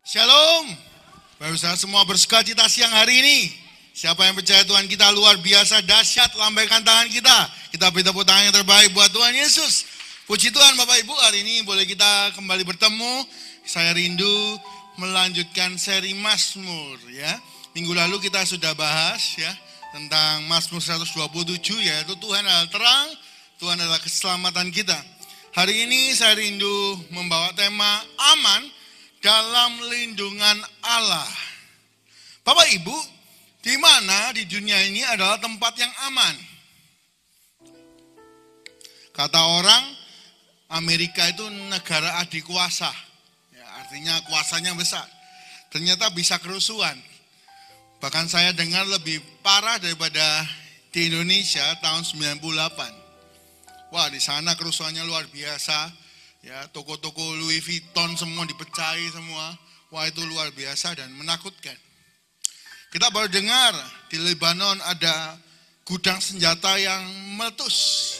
Shalom. Bapak Saudara semua bersuka cita siang hari ini. Siapa yang percaya Tuhan kita luar biasa dahsyat, lambaikan tangan kita. Kita beri tepuk tangan yang terbaik buat Tuhan Yesus. Puji Tuhan Bapak Ibu, hari ini boleh kita kembali bertemu. Saya rindu melanjutkan seri Mazmur ya. Minggu lalu kita sudah bahas ya tentang Mazmur 127, yaitu Tuhan adalah terang, Tuhan adalah keselamatan kita. Hari ini saya rindu membawa tema aman dalam lindungan Allah. Bapak Ibu, di mana di dunia ini adalah tempat yang aman? Kata orang, Amerika itu negara adik kuasa. Ya, artinya kuasanya besar. Ternyata bisa kerusuhan. Bahkan saya dengar lebih parah daripada di Indonesia tahun 98. Wah, di sana kerusuhannya luar biasa. Ya, toko-toko Louis Vuitton semua dipecahi semua. Wah, itu luar biasa dan menakutkan. Kita baru dengar di Lebanon ada gudang senjata yang meletus.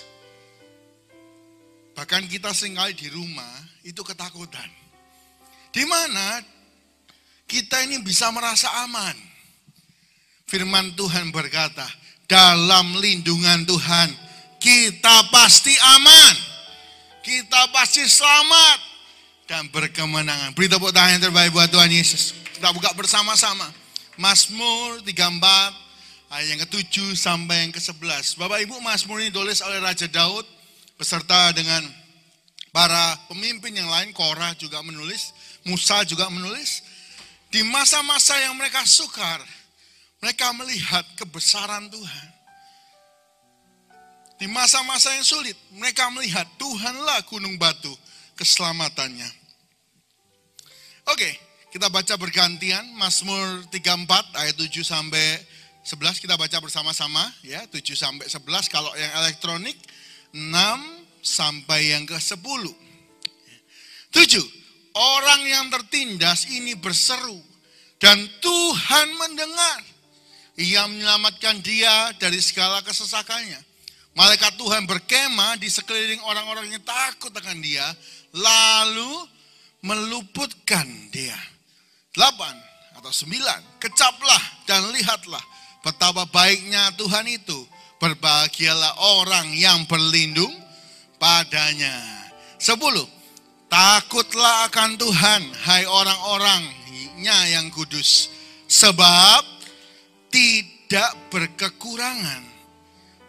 Bahkan kita seringkali di rumah itu ketakutan. Di mana kita ini bisa merasa aman. Firman Tuhan berkata, dalam lindungan Tuhan kita pasti aman. Kita pasti selamat dan berkemenangan. Beri tepuk tangan yang terbaik buat Tuhan Yesus. Kita buka bersama-sama. Mazmur 34 ayat yang ke-7 sampai yang ke-11. Bapak Ibu, Mazmur ini ditulis oleh Raja Daud beserta dengan para pemimpin yang lain. Korah juga menulis, Musa juga menulis. Di masa-masa yang mereka sukar, mereka melihat kebesaran Tuhan. Di masa-masa yang sulit, mereka melihat Tuhanlah gunung batu keselamatannya. Oke, kita baca bergantian Mazmur 34 ayat 7 sampai 11 kita baca bersama-sama ya, 7 sampai 11 kalau yang elektronik, 6 sampai yang ke-10. 7. Orang yang tertindas ini berseru dan Tuhan mendengar. Ia menyelamatkan dia dari segala kesesakannya. Malaikat Tuhan berkemah di sekeliling orang-orang yang takut akan dia, lalu meluputkan dia. 8 atau 9, kecaplah dan lihatlah betapa baiknya Tuhan itu. Berbahagialah orang yang berlindung padanya. 10, takutlah akan Tuhan, hai orang-orangnya yang kudus, sebab tidak berkekurangan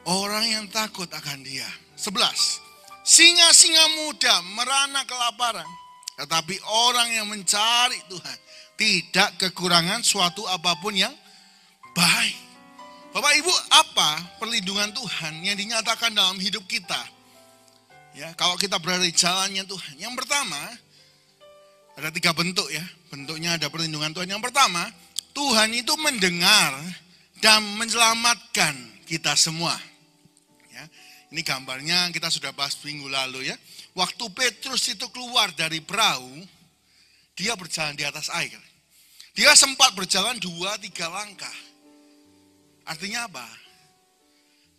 orang yang takut akan dia. 11. Singa-singa muda merana kelaparan, tetapi orang yang mencari Tuhan tidak kekurangan suatu apapun yang baik. Bapak Ibu, apa perlindungan Tuhan yang dinyatakan dalam hidup kita? Ya, kalau kita berada di jalannya Tuhan. Yang pertama, ada 3 bentuk ya. Bentuknya ada perlindungan Tuhan. Yang pertama, Tuhan itu mendengar dan menyelamatkan kita semua. Ini gambarnya kita sudah bahas minggu lalu ya. Waktu Petrus itu keluar dari perahu, dia berjalan di atas air. Dia sempat berjalan 2-3 langkah. Artinya apa?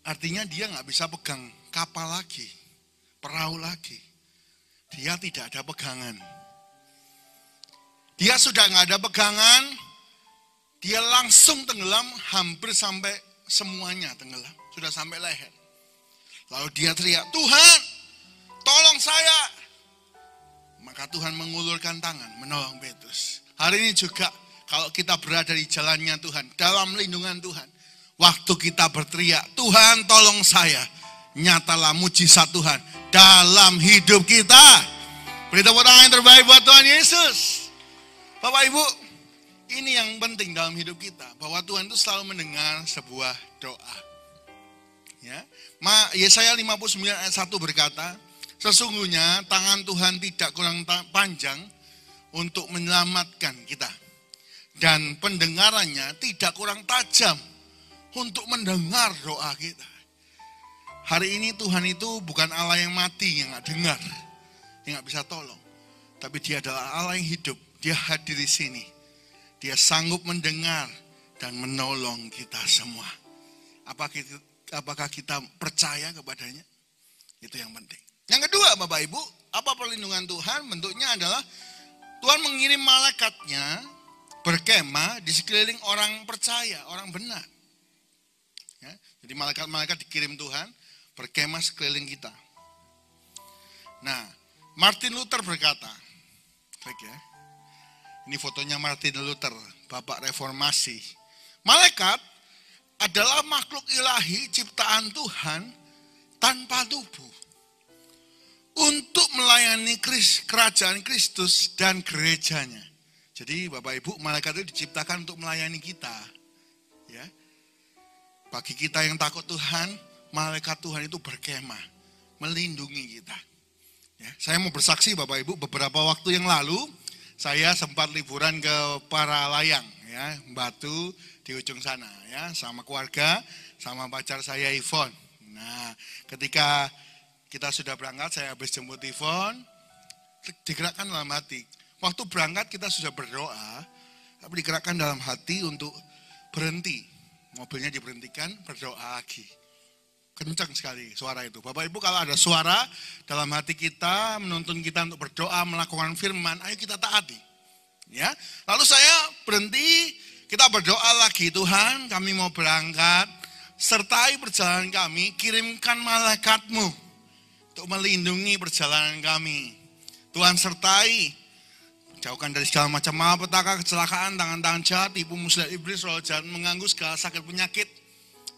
Artinya dia nggak bisa pegang kapal lagi, perahu lagi. Dia tidak ada pegangan. Dia sudah nggak ada pegangan, dia langsung tenggelam, hampir sampai semuanya tenggelam. Sudah sampai leher. Lalu dia teriak, Tuhan, tolong saya. Maka Tuhan mengulurkan tangan, menolong Petrus. Hari ini juga, kalau kita berada di jalannya Tuhan, dalam lindungan Tuhan, waktu kita berteriak, Tuhan tolong saya, nyatalah mujizat Tuhan dalam hidup kita. Beri tepuk tangan yang terbaik buat Tuhan Yesus. Bapak Ibu, ini yang penting dalam hidup kita, bahwa Tuhan itu selalu mendengar sebuah doa. Ya, Yesaya 59 ayat 1 berkata, sesungguhnya tangan Tuhan tidak kurang panjang untuk menyelamatkan kita. Dan pendengarannya tidak kurang tajam untuk mendengar doa kita. Hari ini Tuhan itu bukan Allah yang mati, yang gak dengar, yang gak bisa tolong. Tapi dia adalah Allah yang hidup, dia hadir di sini. Dia sanggup mendengar dan menolong kita semua. Apakah kita percaya kepadanya? Itu yang penting. Yang kedua Bapak Ibu, apa perlindungan Tuhan? Bentuknya adalah Tuhan mengirim malaikatnya berkemah di sekeliling orang percaya, orang benar. Ya, jadi malaikat-malaikat dikirim Tuhan berkemah sekeliling kita. Nah, Martin Luther berkata, klik ya, ini fotonya Martin Luther, Bapak Reformasi. Malaikat adalah makhluk ilahi ciptaan Tuhan tanpa tubuh untuk melayani kerajaan Kristus dan gerejanya. Jadi Bapak Ibu, malaikat itu diciptakan untuk melayani kita. Ya. Bagi kita yang takut Tuhan, malaikat Tuhan itu berkemah, melindungi kita. Ya. Saya mau bersaksi Bapak Ibu, beberapa waktu yang lalu saya sempat liburan ke Paralayang, ya, Batu di ujung sana, ya, sama keluarga, sama pacar saya Yvonne. Nah, ketika kita sudah berangkat, saya habis jemput Yvonne, digerakkan dalam hati. Waktu berangkat kita sudah berdoa, tapi digerakkan dalam hati untuk berhenti. Mobilnya diberhentikan, berdoa lagi. Kencang sekali suara itu. Bapak Ibu, kalau ada suara dalam hati kita, menuntun kita untuk berdoa, melakukan firman, ayo kita taati. Ya. Lalu saya berhenti, kita berdoa lagi, Tuhan kami mau berangkat, sertai perjalanan kami, kirimkan malaikat-Mu untuk melindungi perjalanan kami. Tuhan sertai, jauhkan dari segala macam malapetaka, kecelakaan, tangan-tangan jahat, tipu muslihat iblis, roh jahat mengganggu, segala sakit penyakit.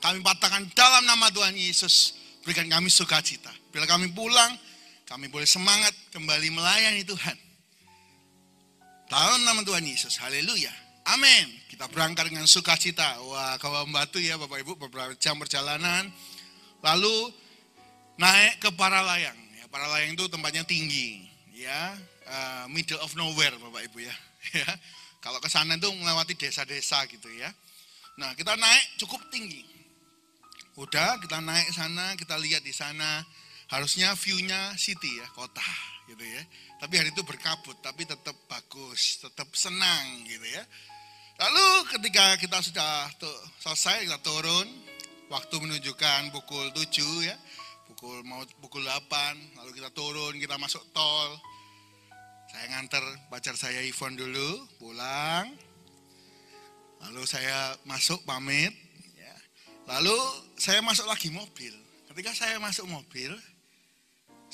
Kami patahkan dalam nama Tuhan Yesus. Berikan kami sukacita. Bila kami pulang, kami boleh semangat kembali melayani Tuhan. Dalam nama Tuhan Yesus, haleluya, amin. Kita berangkat dengan sukacita. Wah, kalau Batu ya Bapak Ibu, beberapa jam perjalanan. Lalu naik ke Paralayang. Ya, Paralayang itu tempatnya tinggi, ya, middle of nowhere Bapak Ibu ya. Ya, kalau ke sana itu melewati desa-desa gitu ya. Nah, kita naik cukup tinggi. Udah, kita naik sana, kita lihat di sana. Harusnya view-nya city ya, kota gitu ya. Tapi hari itu berkabut, tapi tetap bagus, tetap senang gitu ya. Lalu ketika kita sudah selesai, kita turun. Waktu menunjukkan pukul 7 ya. Pukul 8, lalu kita turun, kita masuk tol. Saya nganter pacar saya Yvonne dulu, pulang. Lalu saya masuk pamit. Ya. Lalu saya masuk lagi mobil. Ketika saya masuk mobil,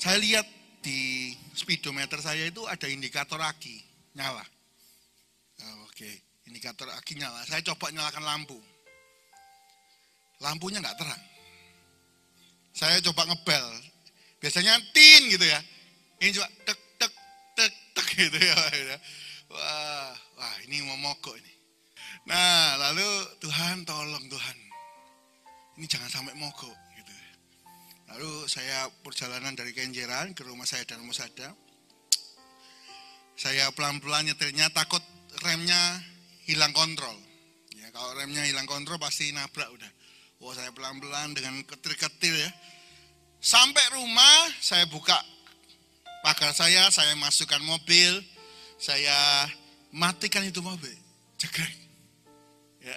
saya lihat di speedometer saya itu ada indikator aki, nyala. Oke, indikator aki nyala. Saya coba nyalakan lampu. Lampunya nggak terang. Saya coba ngebel. Biasanya tin gitu ya. Ini coba tek tek tek tek gitu ya. Wah, ini mau mogok ini. Nah, lalu Tuhan tolong Tuhan. Ini jangan sampai mogok gitu. Lalu saya perjalanan dari Kenjeran ke rumah saya dan Musada. Saya pelan-pelan nyetirnya, takut remnya hilang kontrol. Ya, kalau remnya hilang kontrol pasti nabrak udah. Wah, saya pelan-pelan dengan ketir-ketir ya. Sampai rumah, saya buka pagar saya masukkan mobil, saya matikan itu mobil. Jegrek. Ya.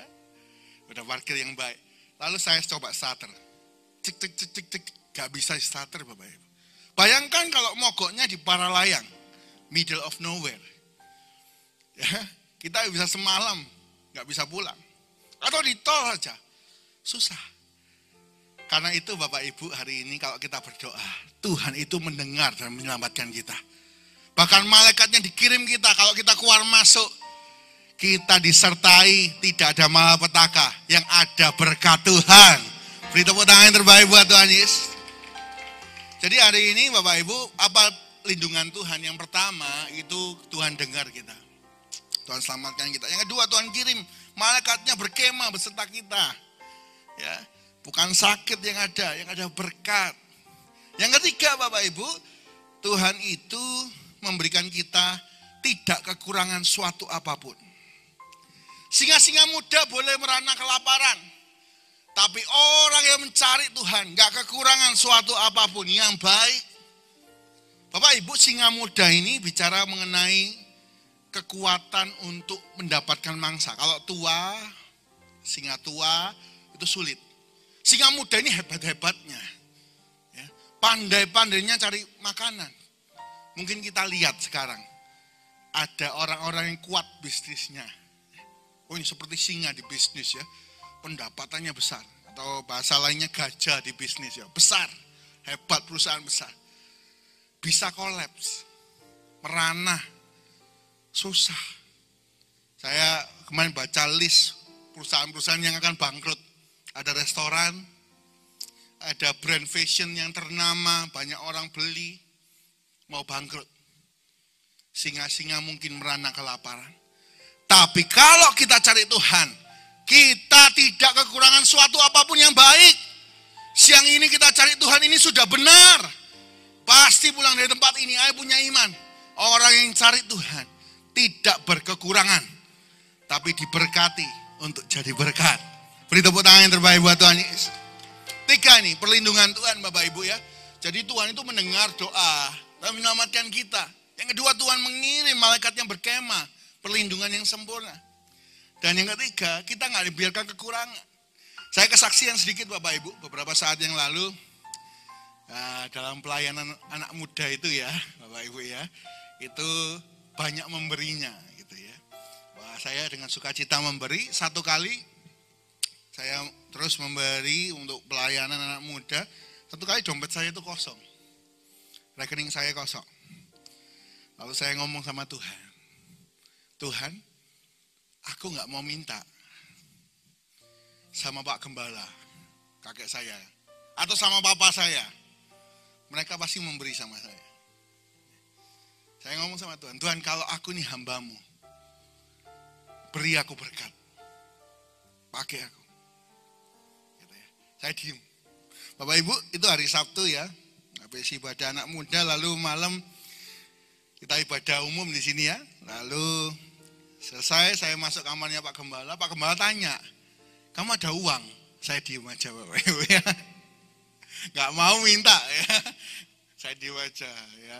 Udah parkir yang baik. Lalu saya coba starter. Cek cek cek cek cek, gak bisa starter Bapak Ibu. Bayangkan kalau mogoknya di Paralayang, middle of nowhere. Ya, kita bisa semalam, gak bisa pulang. Atau di tol saja. Susah. Karena itu Bapak Ibu, hari ini kalau kita berdoa, Tuhan itu mendengar dan menyelamatkan kita. Bahkan malaikatnya dikirim kita, kalau kita keluar masuk, kita disertai, tidak ada malapetaka, yang ada berkat Tuhan. Beri tepuk tangan yang terbaik buat Tuhan Yesus. Jadi hari ini Bapak Ibu, apa lindungan Tuhan? Yang pertama itu Tuhan dengar kita. Tuhan selamatkan kita. Yang kedua, Tuhan kirim malaikatnya berkemah beserta kita. Ya, bukan sakit yang ada berkat. Yang ketiga Bapak Ibu, Tuhan itu memberikan kita tidak kekurangan suatu apapun. Singa-singa muda boleh merana kelaparan, tapi orang yang mencari Tuhan gak kekurangan suatu apapun yang baik. Bapak Ibu, singa muda ini bicara mengenai kekuatan untuk mendapatkan mangsa. Kalau tua, singa tua itu sulit. Singa muda ini hebat-hebatnya. Ya, pandai-pandainya cari makanan. Mungkin kita lihat sekarang. ada orang-orang yang kuat bisnisnya. Oh, ini seperti singa di bisnis ya. Pendapatannya besar. Atau bahasa lainnya gajah di bisnis ya. Besar, hebat, perusahaan besar. Bisa kolaps, merana, susah. Saya kemarin baca list perusahaan-perusahaan yang akan bangkrut. Ada restoran, ada brand fashion yang ternama, banyak orang beli, mau bangkrut. Singa-singa mungkin merana kelaparan. Tapi kalau kita cari Tuhan, kita tidak kekurangan suatu apapun yang baik. Siang ini kita cari Tuhan, ini sudah benar. Pasti pulang dari tempat ini, ayo punya iman. Orang yang cari Tuhan tidak berkekurangan, tapi diberkati untuk jadi berkat. Beri tepuk tangan yang terbaik buat Tuhan Yesus. 3 nih, perlindungan Tuhan Bapak Ibu ya. Jadi Tuhan itu mendengar doa dan menyelamatkan kita. Yang kedua, Tuhan mengirim malaikat yang berkemah, perlindungan yang sempurna. Dan yang ketiga, kita nggak dibiarkan kekurangan. Saya kesaksian sedikit Bapak Ibu, beberapa saat yang lalu dalam pelayanan anak muda itu ya, Bapak Ibu ya, itu banyak memberinya gitu ya. Wah, saya dengan sukacita memberi. Satu kali saya terus memberi untuk pelayanan anak muda. Satu kali dompet saya itu kosong, rekening saya kosong. Lalu saya ngomong sama Tuhan, Tuhan, aku nggak mau minta sama Pak Gembala, kakek saya, atau sama papa saya. Mereka pasti memberi sama saya. Saya ngomong sama Tuhan, Tuhan kalau aku nih hambamu, beri aku berkat, pakai aku. Gitu ya. Saya diem. Bapak Ibu, itu hari Sabtu ya, habis ibadah anak muda, lalu malam kita ibadah umum di sini ya. Lalu selesai, saya masuk kamarnya Pak Gembala. Pak Gembala tanya, kamu ada uang? Saya diem aja Bapak Ibu ya. Gak mau minta ya. Saya diem aja ya.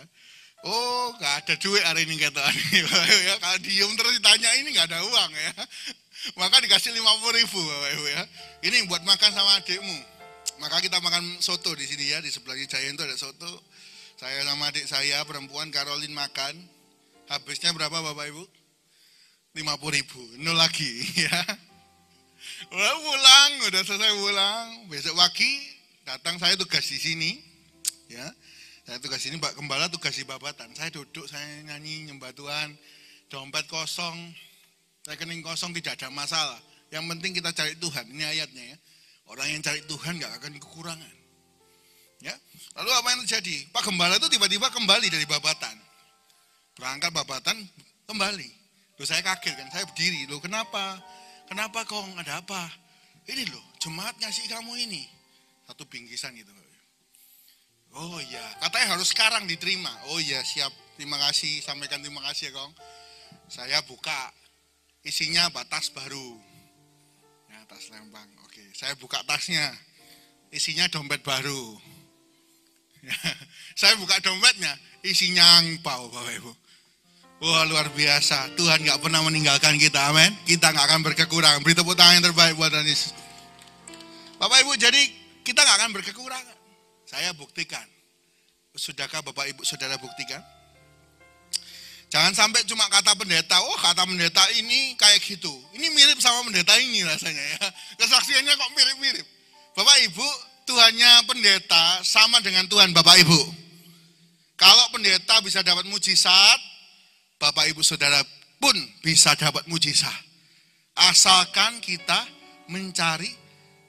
Oh, gak ada duit hari ini kata Bapak Ibu ya. Kalau diem terus ditanya ini gak ada uang ya. Maka dikasih 50.000 Bapak Ibu ya. Ini buat makan sama adikmu. Maka kita makan soto di sini ya. Di sebelahnya Giant itu ada soto. Saya sama adik saya perempuan Caroline makan. Habisnya berapa Bapak Ibu? 50.000. Nol lagi ya. Udah pulang, udah selesai pulang. Besok pagi datang, saya tugas di sini ya. Saya tugas di sini, Pak Gembala tugas di Babatan. Saya duduk, saya nyanyi nyembah Tuhan. Dompet kosong, rekening kosong, tidak ada masalah. Yang penting kita cari Tuhan. Ini ayatnya ya. Orang yang cari Tuhan gak akan kekurangan. Ya. Lalu apa yang terjadi? Pak Gembala itu tiba-tiba kembali dari Babatan. Berangkat Babatan, kembali. Loh, saya kaget kan, saya berdiri. Loh, kenapa? Kenapa Kong? Ada apa? Ini loh, jemaat ngasih kamu ini. Satu bingkisan gitu. Oh iya, katanya harus sekarang diterima. Oh iya, siap. Terima kasih, sampaikan terima kasih ya Kong. Saya buka, isinya tas baru. Ya, tas lempang. Oke, saya buka tasnya. Isinya dompet baru. Saya buka dompetnya, isinya angpau Bapak Ibu. Wah, luar biasa. Tuhan gak pernah meninggalkan kita, amin. Kita gak akan berkekurangan. Beri tepuk tangan yang terbaik buat Tuhan Yesus. Bapak Ibu, jadi kita gak akan berkekurangan. Saya buktikan. Sudahkah Bapak Ibu Saudara buktikan? Jangan sampai cuma kata pendeta, oh kata pendeta ini kayak gitu. Ini mirip sama pendeta ini rasanya ya. Kesaksiannya kok mirip-mirip. Bapak Ibu, Tuhannya pendeta sama dengan Tuhan Bapak Ibu. Kalau pendeta bisa dapat mujizat, Bapak Ibu Saudara pun bisa dapat mujizat. Asalkan kita mencari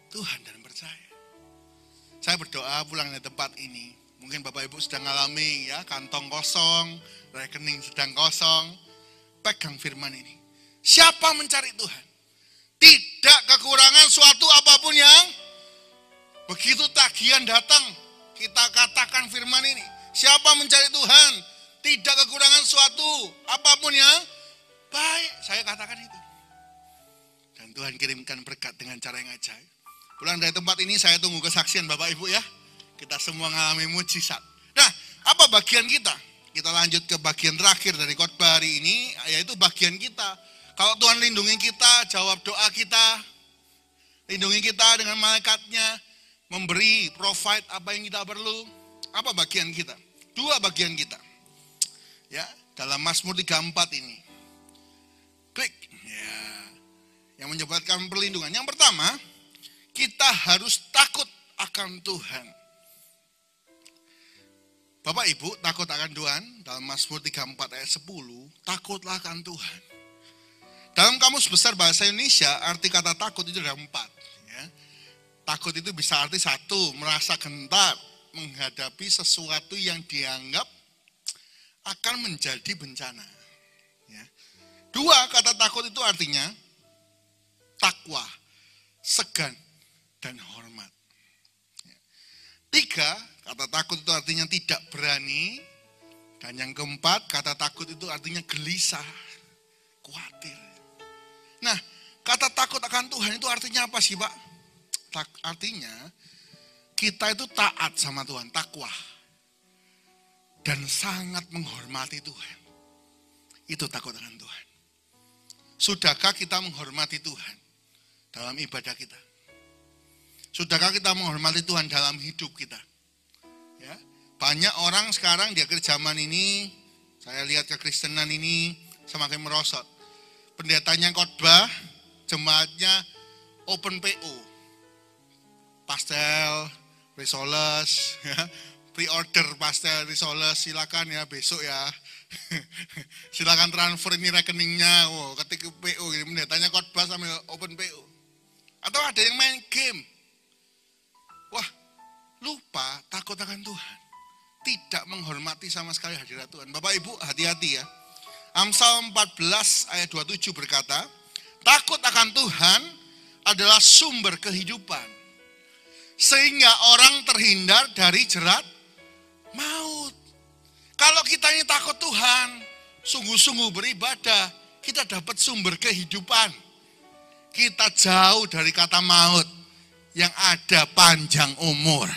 Tuhan dan percaya. Saya berdoa pulang dari tempat ini. Mungkin Bapak Ibu sedang mengalami ya, kantong kosong, rekening sedang kosong. Pegang firman ini. Siapa mencari Tuhan? Tidak kekurangan suatu apapun yang begitu tagihan datang. Kita katakan firman ini. Siapa mencari Tuhan? Tidak kekurangan suatu apapun yang baik. Saya katakan itu. Dan Tuhan kirimkan berkat dengan cara yang ajaib. Pulang dari tempat ini saya tunggu kesaksian Bapak Ibu ya. Kita semua mengalami mujizat. Nah, apa bagian kita? Kita lanjut ke bagian terakhir dari khotbah hari ini, yaitu bagian kita. Kalau Tuhan lindungi kita, jawab doa kita. Lindungi kita dengan malaikatnya. Memberi, provide apa yang kita perlu. Apa bagian kita? 2 bagian kita. Ya, dalam Mazmur 34 ini. Klik. Ya. Yang menyebabkan perlindungan. Yang pertama, kita harus takut akan Tuhan. Bapak Ibu, takut akan Tuhan. Dalam Mazmur 34 ayat 10, takutlah akan Tuhan. Dalam Kamus Besar Bahasa Indonesia, arti kata takut itu ada 4. Ya. Takut itu bisa arti 1, merasa gentar menghadapi sesuatu yang dianggap akan menjadi bencana. Ya. 2, kata takut itu artinya takwa, segan, dan hormat. 3, kata takut itu artinya tidak berani. Dan yang keempat, kata takut itu artinya gelisah, khawatir. Nah, kata takut akan Tuhan itu artinya apa sih, Pak? Artinya, kita itu taat sama Tuhan, takwa. Dan sangat menghormati Tuhan. Itu takut akan Tuhan. Sudahkah kita menghormati Tuhan dalam ibadah kita? Sudahkah kita menghormati Tuhan dalam hidup kita? Ya, banyak orang sekarang di akhir zaman ini, saya lihat kekristenan ini semakin merosot. Pendetanya khotbah, jemaatnya open PO, pastel, risoles, ya, pre-order pastel, risoles, silakan ya besok ya, silakan transfer ini rekeningnya, ketik PO, pendetanya khotbah sambil open PO. Atau ada yang main game, wah lupa takut akan Tuhan, tidak menghormati sama sekali hadirat Tuhan. Bapak Ibu hati-hati ya. Amsal 14 ayat 27 berkata, takut akan Tuhan adalah sumber kehidupan, sehingga orang terhindar dari jerat maut. Kalau kita ini takut Tuhan, sungguh-sungguh beribadah, kita dapat sumber kehidupan. Kita jauh dari kata maut, yang ada panjang umur,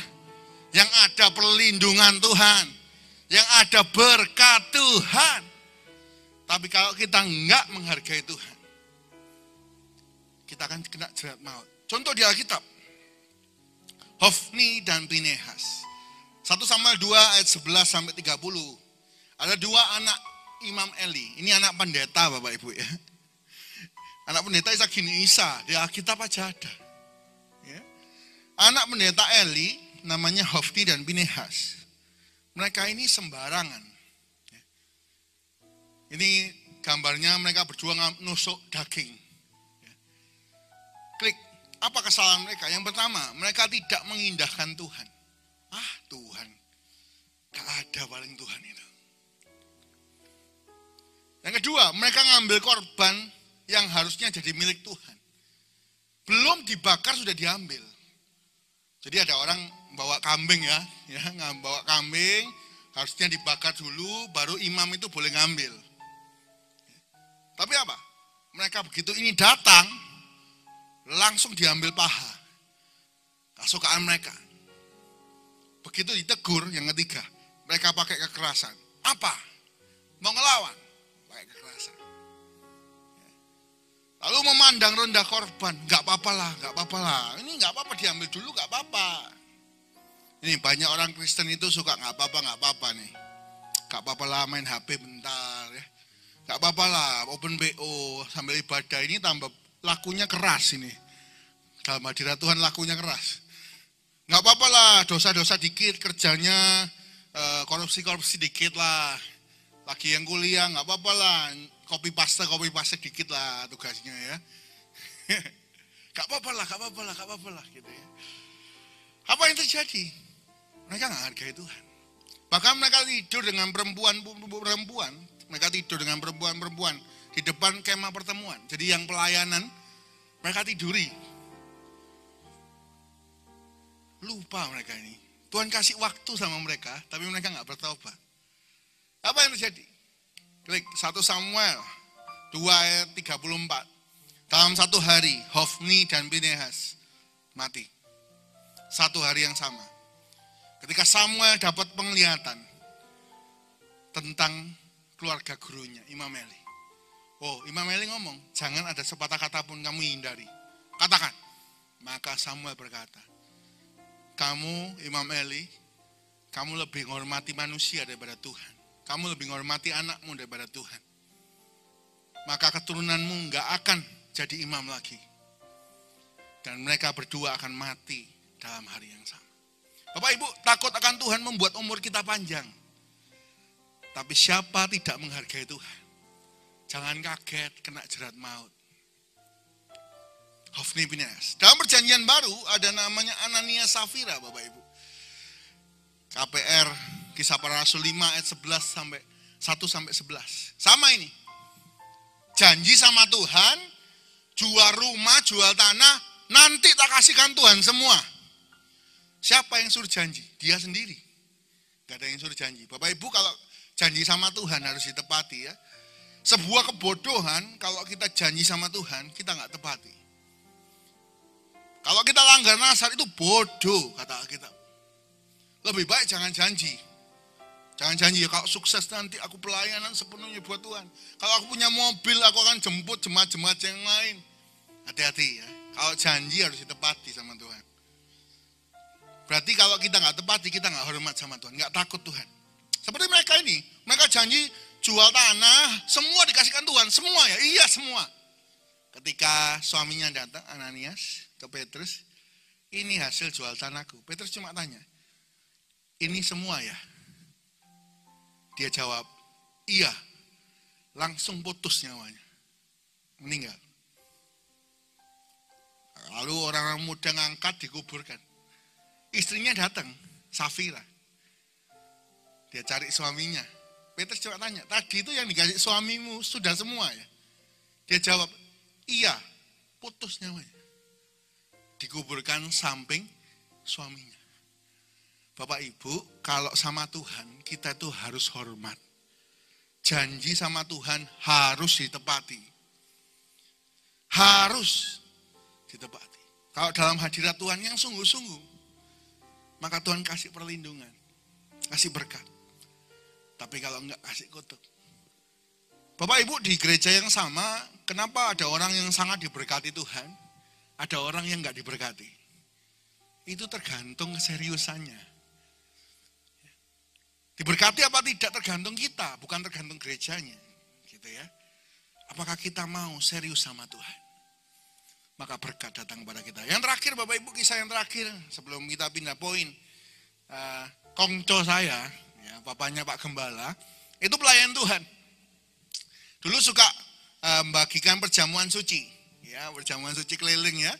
yang ada perlindungan Tuhan, yang ada berkat Tuhan. Tapi kalau kita enggak menghargai Tuhan, kita akan kena jerat maut. Contoh di Alkitab, Hofni dan Pinehas. 1 Samuel 2 ayat 11 sampai 30. Ada 2 anak Imam Eli. Ini anak pendeta Bapak Ibu ya. Anak pendeta Isa gini Isa, di Alkitab aja ada. Ya. Anak pendeta Eli namanya Hofni dan Pinehas. Mereka ini sembarangan. Ini gambarnya mereka berdua nusuk daging. Klik, apa kesalahan mereka? Yang pertama, mereka tidak mengindahkan Tuhan. Tuhan, gak ada paling Tuhan itu. Yang kedua, mereka ngambil korban yang harusnya jadi milik Tuhan. Belum dibakar sudah diambil. Jadi ada orang bawa kambing ya bawa kambing, harusnya dibakar dulu, baru imam itu boleh ngambil. Tapi apa? Mereka begitu ini datang, langsung diambil paha. Kesukaan mereka. Begitu ditegur yang ketiga, mereka pakai kekerasan. Apa? Mau ngelawan? Pakai kekerasan. Lalu memandang rendah korban, gak apa-apa lah. Ini gak apa-apa diambil dulu, gak apa-apa. Ini banyak orang Kristen itu suka gak apa-apa nih. Gak apa-apa lah main HP bentar ya. Gak apa-apa lah, open BO sambil ibadah ini tambah lakunya keras ini. Dalam hadirat Tuhan lakunya keras. Gak apa-apa lah, dosa-dosa dikit, kerjanya korupsi dikit lah. Lagi yang kuliah gak apa-apa lah, copy paste dikit lah tugasnya ya. Gak apa-apa lah gitu ya. Apa yang terjadi? Mereka gak hargai Tuhan. Bahkan mereka tidur dengan perempuan. Mereka tidur dengan perempuan di depan kemah pertemuan. Jadi yang pelayanan, mereka tiduri. Lupa mereka ini. Tuhan kasih waktu sama mereka, tapi mereka nggak bertobat. Apa yang terjadi? Klik 1 Samuel 2 ayat 34. Dalam satu hari, Hofni dan Pinehas mati. Satu hari yang sama. Ketika Samuel dapat penglihatan tentang keluarga gurunya, Imam Eli. Imam Eli ngomong, jangan ada sepatah kata pun kamu hindari. Katakan. Maka Samuel berkata, kamu Imam Eli, kamu lebih menghormati manusia daripada Tuhan. Kamu lebih menghormati anakmu daripada Tuhan. Maka keturunanmu nggak akan jadi imam lagi. Dan mereka berdua akan mati dalam hari yang sama. Bapak Ibu, takut akan Tuhan membuat umur kita panjang. Tapi siapa tidak menghargai Tuhan? Jangan kaget kena jerat maut. Hofni Pinehas. Dalam perjanjian baru ada namanya Ananias Safira, Bapak Ibu. KPR Kisah Para Rasul 5 ayat 11 sampai 1 sampai 11. Sama ini. Janji sama Tuhan, jual rumah, jual tanah, nanti tak kasihkan Tuhan semua. Siapa yang suruh janji? Dia sendiri. Gak ada yang suruh janji. Bapak Ibu, kalau janji sama Tuhan harus ditepati ya. Sebuah kebodohan kalau kita janji sama Tuhan, kita gak tepati. Kalau kita langgar nasar itu bodoh, kata Alkitab. Lebih baik jangan janji. Jangan janji ya, kalau sukses nanti aku pelayanan sepenuhnya buat Tuhan. Kalau aku punya mobil, aku akan jemput jemaat-jemaat yang lain. Hati-hati ya. Kalau janji harus ditepati sama Tuhan. Berarti kalau kita nggak tepati, kita nggak hormat sama Tuhan, nggak takut Tuhan. Seperti mereka ini, mereka janji jual tanah, semua dikasihkan Tuhan, semua ya, iya semua. Ketika suaminya datang, Ananias ke Petrus, ini hasil jual tanahku. Petrus cuma tanya, ini semua ya? Dia jawab, iya. Langsung putus nyawanya, meninggal. Lalu orang-orang muda ngangkat, dikuburkan. Istrinya datang, Safira. Dia cari suaminya. Petrus coba tanya, tadi itu yang dikasih suamimu sudah semua ya? Dia jawab, iya, putus nyawanya. Dikuburkan samping suaminya. Bapak Ibu, kalau sama Tuhan, kita tuh harus hormat. Janji sama Tuhan harus ditepati. Harus ditepati. Kalau dalam hadirat Tuhan yang sungguh-sungguh, maka Tuhan kasih perlindungan, kasih berkat. Tapi kalau enggak, kasih kutuk. Bapak Ibu, di gereja yang sama, kenapa ada orang yang sangat diberkati Tuhan, ada orang yang enggak diberkati? Itu tergantung keseriusannya. Diberkati apa tidak tergantung kita, bukan tergantung gerejanya. Gitu ya. Apakah kita mau serius sama Tuhan? Maka berkat datang kepada kita. Yang terakhir Bapak Ibu, kisah yang terakhir sebelum kita pindah poin. Kongco saya, ya, papanya Pak Gembala, itu pelayan Tuhan. Dulu suka membagikan perjamuan suci, ya, perjamuan suci keliling ya.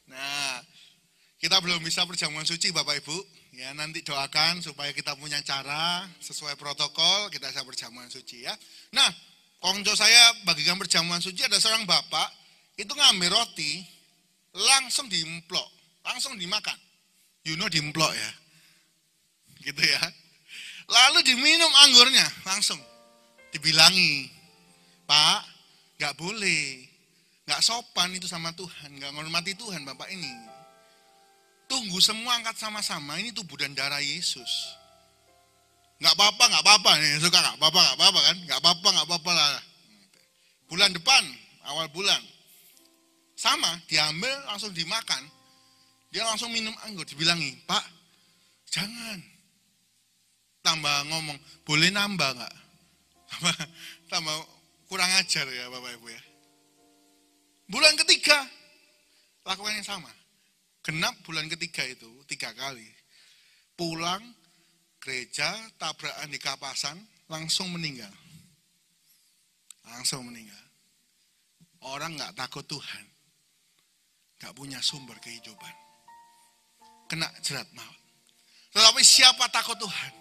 Nah, kita belum bisa perjamuan suci Bapak Ibu, ya, nanti doakan supaya kita punya cara sesuai protokol kita bisa perjamuan suci ya. Nah, kongco saya bagikan perjamuan suci, ada seorang bapak itu ngambil roti, langsung diemplok, langsung dimakan. You know diemplok ya, gitu ya. Lalu diminum anggurnya, langsung dibilangi, Pak, nggak boleh, nggak sopan itu sama Tuhan, nggak menghormati Tuhan Bapak ini. Tunggu semua angkat sama-sama, ini tubuh dan darah Yesus. Nggak apa-apa nih, suka nggak apa-apa kan, nggak apa-apa lah. Bulan depan, awal bulan. Sama, diambil langsung dimakan. Dia langsung minum anggur, dibilangi, Pak, jangan. Tambah ngomong, boleh nambah enggak? Tambah kurang ajar ya Bapak Ibu ya. Bulan ketiga, lakukan yang sama. Genap bulan ketiga itu, 3 kali. Pulang, gereja, tabrakan di kapasan, langsung meninggal. Langsung meninggal. Orang enggak takut Tuhan. Gak punya sumber kehidupan. Kena jerat maut. Tetapi siapa takut Tuhan?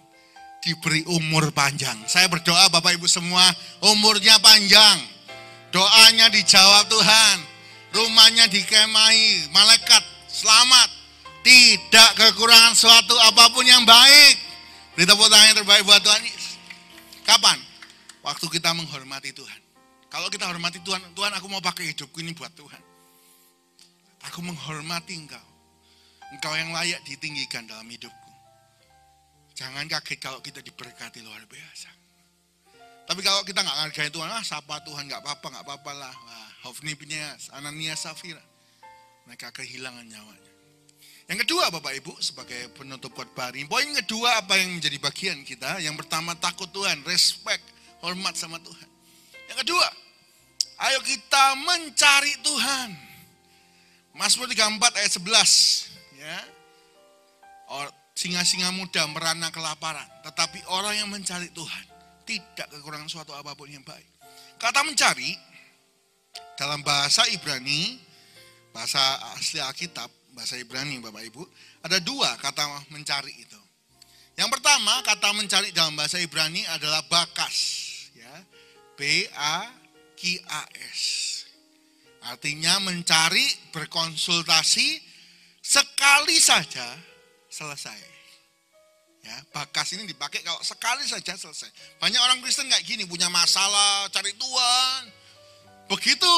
Diberi umur panjang. Saya berdoa Bapak Ibu semua, umurnya panjang. Doanya dijawab Tuhan. Rumahnya dikemahi. Malaikat selamat. Tidak kekurangan suatu apapun yang baik. Beri tepuk tangan yang terbaik buat Tuhan. Kapan? Waktu kita menghormati Tuhan. Kalau kita hormati Tuhan, Tuhan aku mau pakai hidupku ini buat Tuhan. Aku menghormati engkau. Engkau yang layak ditinggikan dalam hidupku. Jangan kaget kalau kita diberkati luar biasa. Tapi kalau kita nggak menghargai Tuhan, sapa Tuhan, nggak apa-apa lah. Hofni Pinehas, Ananias Safira. Mereka kehilangan nyawanya. Yang kedua Bapak Ibu, sebagai penutup khotbah ini, poin kedua apa yang menjadi bagian kita? Yang pertama takut Tuhan, respect, hormat sama Tuhan. Yang kedua, ayo kita mencari Tuhan. Mazmur 34 ayat 11, ya. Singa-singa muda merana kelaparan, tetapi orang yang mencari Tuhan tidak kekurangan suatu apapun yang baik. Kata mencari dalam bahasa Ibrani, bahasa asli Alkitab, bahasa Ibrani Bapak Ibu, ada dua kata mencari itu. Yang pertama, kata mencari dalam bahasa Ibrani adalah bakas, ya. B-A-K-A-S. Artinya mencari, berkonsultasi, sekali saja selesai. Ya, bakas ini dipakai kalau sekali saja selesai. Banyak orang Kristen kayak gini, punya masalah, cari Tuhan. Begitu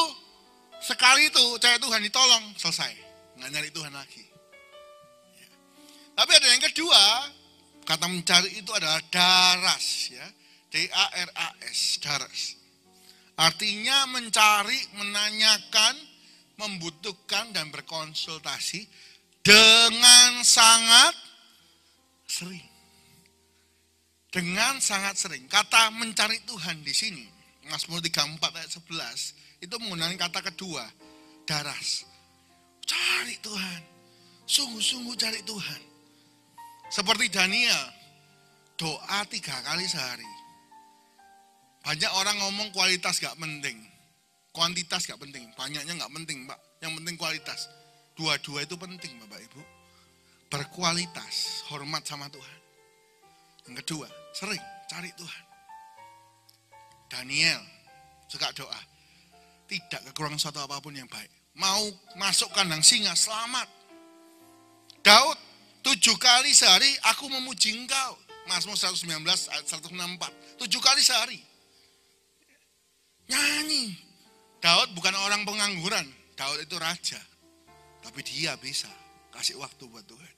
sekali itu cari Tuhan ditolong, selesai. Nggak nyari Tuhan lagi. Ya. Tapi ada yang kedua, kata mencari itu adalah daras, ya. D-A-R-A-S, daras. Artinya mencari, menanyakan, membutuhkan dan berkonsultasi dengan sangat sering. Dengan sangat sering. Kata mencari Tuhan di sini, Mazmur 34 ayat 11, itu menggunakan kata kedua, daras. Cari Tuhan. Sungguh-sungguh cari Tuhan. Seperti Daniel, doa 3 kali sehari. Banyak orang ngomong kualitas gak penting. Kuantitas gak penting. Banyaknya gak penting, Pak. Yang penting kualitas. Dua-dua itu penting, Bapak Ibu. Berkualitas, hormat sama Tuhan. Yang kedua, sering cari Tuhan. Daniel suka doa. Tidak kekurangan suatu apapun yang baik. Mau masuk kandang singa, selamat. Daud, 7 kali sehari aku memuji engkau. Mazmur 119 ayat 164. 7 kali sehari. Nyanyi. Daud bukan orang pengangguran. Daud itu raja. Tapi dia bisa kasih waktu buat Tuhan.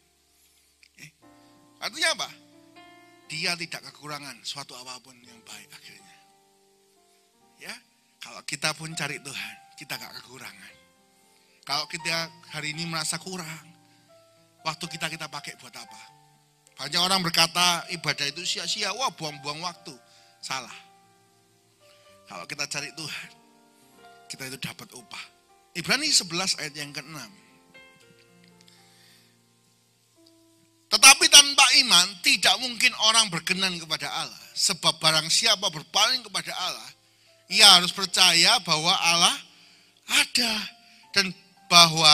Artinya apa? Dia tidak kekurangan suatu apapun yang baik akhirnya. Ya, kalau kita pun cari Tuhan, kita gak kekurangan. Kalau kita hari ini merasa kurang, waktu kita pakai buat apa? Banyak orang berkata ibadah itu sia-sia, wah buang-buang waktu. Salah. Kalau kita cari Tuhan, kita itu dapat upah. Ibrani 11 ayat yang ke-6. Tetapi tanpa iman tidak mungkin orang berkenan kepada Allah. Sebab barang siapa berpaling kepada Allah, ia harus percaya bahwa Allah ada. Dan bahwa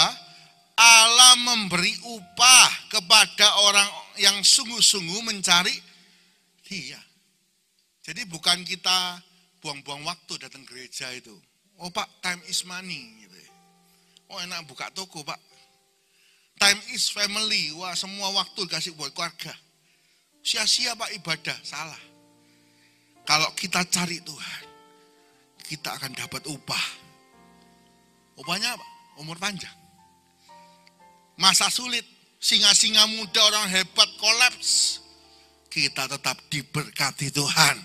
Allah memberi upah kepada orang yang sungguh-sungguh mencari Dia. Jadi bukan kita buang-buang waktu datang gereja itu. Oh Pak, time is money. Gitu. Oh enak buka toko Pak. Time is family. Wah semua waktu dikasih buat keluarga. Sia-sia Pak ibadah. Salah. Kalau kita cari Tuhan, kita akan dapat upah. Upahnya apa? Umur panjang. Masa sulit, singa-singa muda orang hebat kolaps. Kita tetap diberkati Tuhan.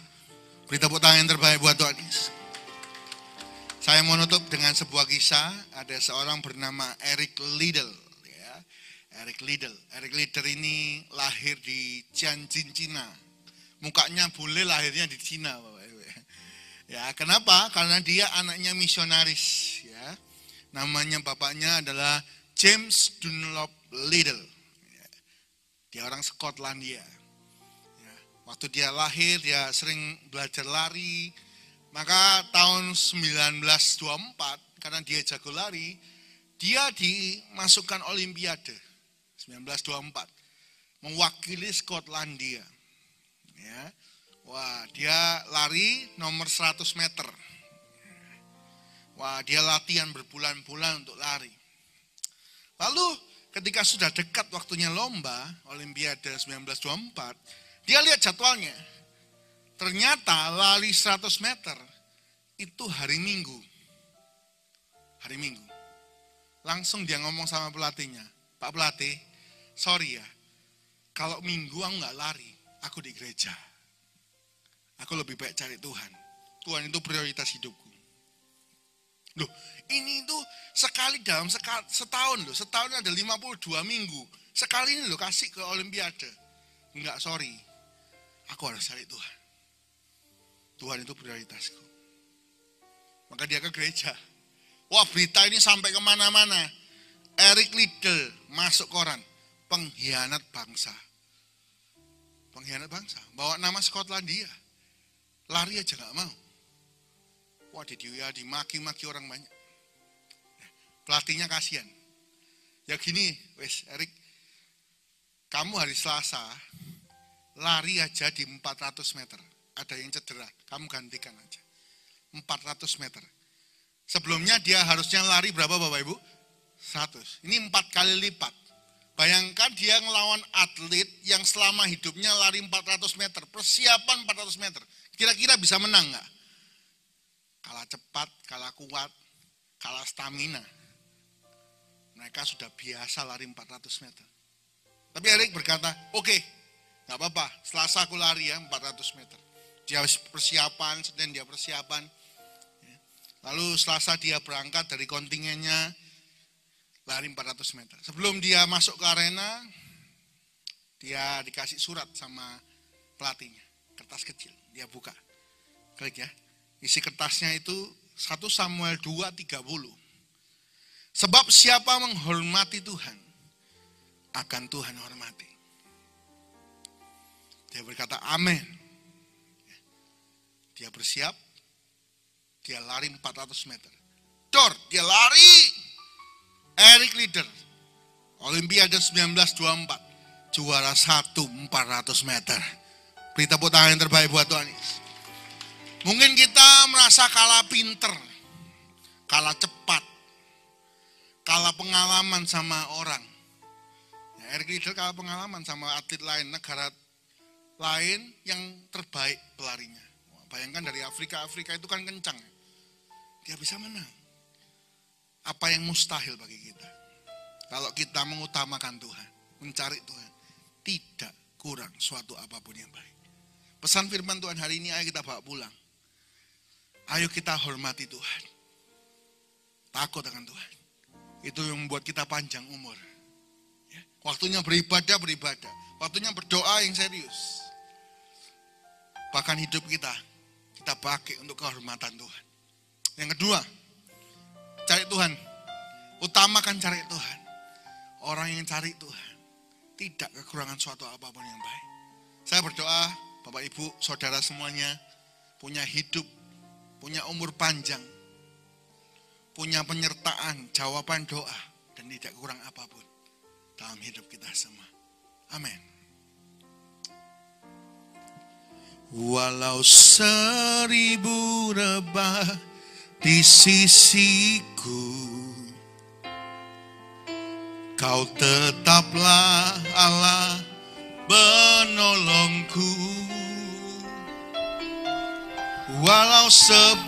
Beri tepuk tangan yang terbaik buat Tuhan Yesus. Saya mau nutup dengan sebuah kisah. Ada seorang bernama Eric Liddell. Eric Liddell ini lahir di Tianjin, Cina. Mukanya bule, lahirnya di Cina, Bapak Ibu. Ya, kenapa? Karena dia anaknya misionaris, ya. Namanya bapaknya adalah James Dunlop Liddell. Ya. Dia orang Skotlandia. Ya. Waktu dia lahir, dia sering belajar lari. Maka tahun 1924, karena dia jago lari, dia dimasukkan Olimpiade. 1924 mewakili Skotlandia. Ya. Wah, dia lari nomor 100 meter. Wah, dia latihan berbulan-bulan untuk lari. Lalu ketika sudah dekat waktunya lomba Olimpiade 1924, dia lihat jadwalnya. Ternyata lari 100 meter itu hari Minggu. Hari Minggu. Langsung dia ngomong sama pelatihnya, Pak pelatih, sorry ya, kalau Minggu aku nggak lari, aku di gereja. Aku lebih baik cari Tuhan. Tuhan itu prioritas hidupku. Loh, ini itu sekali dalam setahun loh. Setahun ada 52 minggu. Sekali ini loh kasih ke Olimpiade. Enggak, sorry. Aku harus cari Tuhan. Tuhan itu prioritasku. Maka dia ke gereja. Wah, berita ini sampai kemana-mana. Eric Liddell masuk koran. Pengkhianat bangsa. Pengkhianat bangsa. Bawa nama Skotlandia. Lari aja gak mau. Wah, dimaki-maki orang banyak. Pelatihnya kasihan. Ya gini, wes Eric. Kamu hari Selasa, lari aja di 400 meter. Ada yang cedera, kamu gantikan aja. 400 meter. Sebelumnya dia harusnya lari berapa Bapak Ibu? 100. Ini 4 kali lipat. Bayangkan dia ngelawan atlet yang selama hidupnya lari 400 meter. Persiapan 400 meter. Kira-kira bisa menang nggak? Kalah cepat, kalah kuat, kalah stamina. Mereka sudah biasa lari 400 meter. Tapi Eric berkata, oke, gak apa-apa, Selasa aku lari ya 400 meter. Dia persiapan, Senin dia persiapan. Lalu Selasa dia berangkat dari kontingennya, lari 400 meter. Sebelum dia masuk ke arena, dia dikasih surat sama pelatihnya. Kertas kecil, dia buka. Klik ya, isi kertasnya itu 1 Samuel 2:30. Sebab siapa menghormati Tuhan, akan Tuhan hormati. Dia berkata amin. Dia bersiap, dia lari 400 meter. Dia lari. Eric Liddell, Olimpiade 1924, juara 1 400 meter. Beri tepuk tangan yang terbaik buat Tuhan Yesus. Mungkin kita merasa kalah pinter, kalah cepat, kalah pengalaman sama orang. Eric Liddell kalah pengalaman sama atlet lain, negara lain yang terbaik pelarinya. Bayangkan dari Afrika itu kan kencang. Dia bisa menang. Apa yang mustahil bagi kita? Kalau kita mengutamakan Tuhan, mencari Tuhan, tidak kurang suatu apapun yang baik. Pesan firman Tuhan hari ini ayo kita bawa pulang. Ayo kita hormati Tuhan. Takut akan Tuhan. Itu yang membuat kita panjang umur. Waktunya beribadah. Waktunya berdoa yang serius. Bahkan hidup kita pakai untuk kehormatan Tuhan. Yang kedua, cari Tuhan. Utamakan cari Tuhan. Orang yang cari Tuhan tidak kekurangan suatu apapun yang baik. Saya berdoa, Bapak Ibu, saudara semuanya punya hidup, punya umur panjang, punya penyertaan, jawaban doa, dan tidak kurang apapun dalam hidup kita semua. Amin. Walau 1000 rebah di sisiku, Kau tetaplah Allah penolongku. Walau 10.000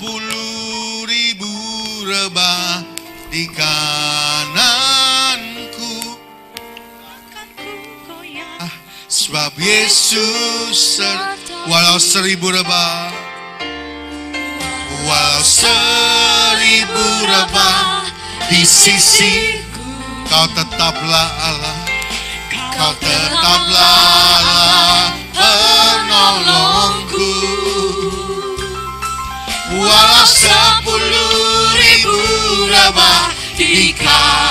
rebah di kananku, sebab Yesus walau 1000 rebah, walau 1000 rebah di sisiku, Kau tetaplah Allah, Kau tetaplah Allah penolongku. Walau 10.000 rebah di kananku,